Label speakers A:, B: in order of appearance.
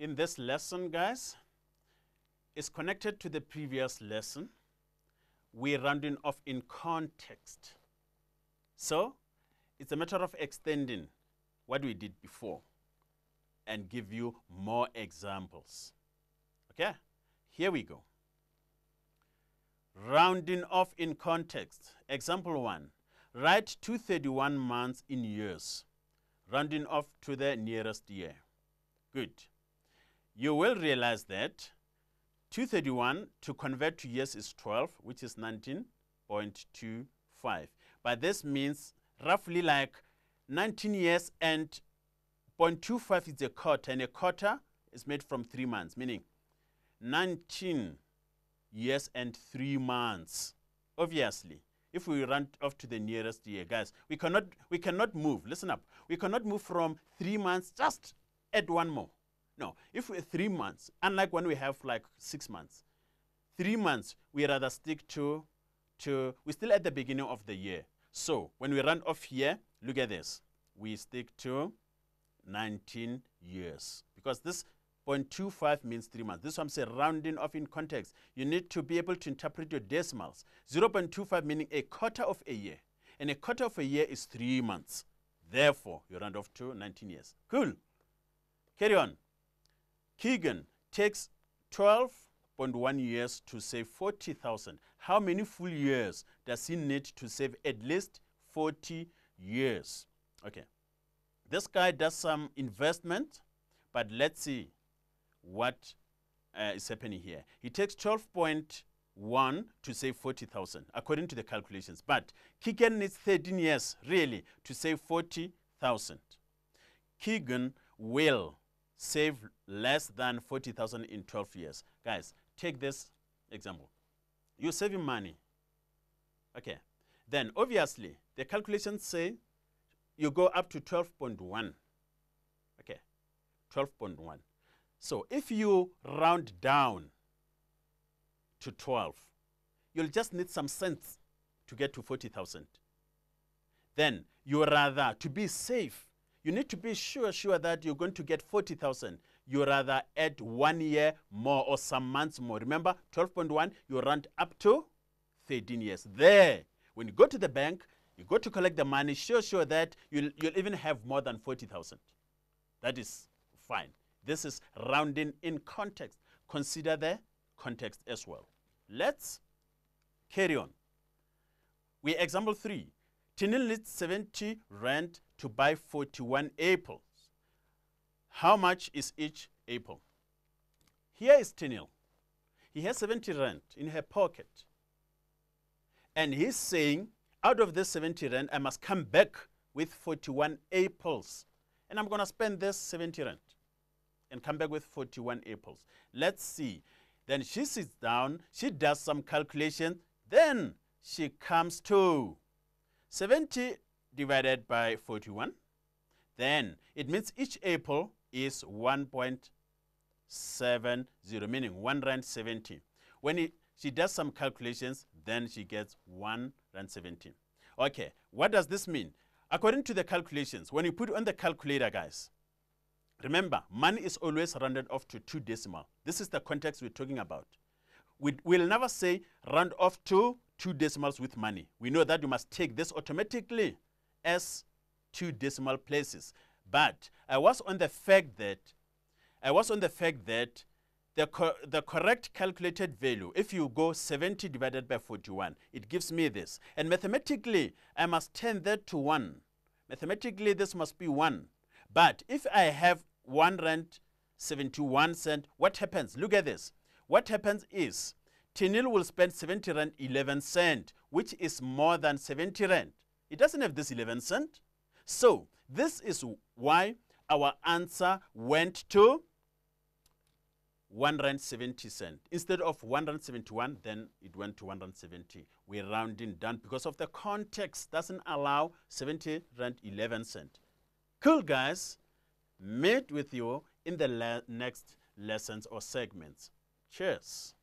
A: in this lesson, guys, is connected to the previous lesson. We're rounding off in context. So it's a matter of extending what we did before and give you more examples. Okay, here we go. Rounding off in context. Example 1. Write 231 months in years, rounding off to the nearest year. Good. You will realize that 231 to convert to years is 12, which is 19.25. But this means roughly like 19 years and 0.25 is a quarter, and a quarter is made from 3 months, meaning 19 years and 3 months. Obviously, if we run off to the nearest year, guys, we cannot move. Listen up. We cannot move from 3 months, just add one more. No, if we're 3 months, unlike when we have like 6 months, 3 months, we rather stick to we're still at the beginning of the year. So when we run off here, look at this. We stick to 19 years because this 0.25 means 3 months. This one says rounding off in context. You need to be able to interpret your decimals. 0.25 meaning a quarter of a year. And a quarter of a year is 3 months. Therefore, you round off to 19 years. Cool. Carry on. Keegan takes 12.1 years to save 40,000. How many full years does he need to save at least 40 years? Okay. This guy does some investment, but let's see what is happening here. He takes 12.1 to save 40,000, according to the calculations. But Keegan needs 13 years, really, to save 40,000. Keegan will save less than 40,000 in 12 years. Guys, take this example. You're saving money. Okay. Then, obviously, the calculations say you go up to 12.1. Okay. 12.1. So if you round down to 12, you'll just need some cents to get to 40,000. Then you rather, to be safe, you need to be sure that you're going to get 40,000. You rather add 1 year more or some months more. Remember, 12.1, you round up to 13 years. There, when you go to the bank, you go to collect the money, sure that you'll even have more than 40,000. That is fine. This is rounding in context. Consider the context as well. Let's carry on. Example 3. Tinil needs 70 rand to buy 41 apples. How much is each apple? Here is Tinil. He has 70 rand in her pocket. And he's saying, out of this 70 rand, I must come back with 41 apples. And I'm going to spend this 70 rand and come back with 41 apples. Let's see. Then she sits down, she does some calculation, then she comes to 70 divided by 41. Then it means each apple is 1.70, meaning 1 rand 70. When she does some calculations, then she gets 1 rand 70. Okay, what does this mean? According to the calculations, when you put on the calculator, guys, remember, money is always rounded off to 2 decimal. This is the context we're talking about. We'll never say round off to 2 decimals with money. We know that you must take this automatically as 2 decimal places. But I was on the fact that the correct calculated value, if you go 70 divided by 41, it gives me this. And mathematically, I must turn that to 1. Mathematically, this must be 1. But if I have 1 rand 71 cent, what happens? Look at this. What happens is Tinil will spend 70 rand 11 cent, which is more than 70 rand. It doesn't have this 11 cent. So this is why our answer went to 1 rand 70 cent. Instead of 1 rand 71, then it went to 1 rand 70. We're rounding down because of the context doesn't allow 70 rand 11 cent. Cool, guys. Meet with you in the next lessons or segments. Cheers.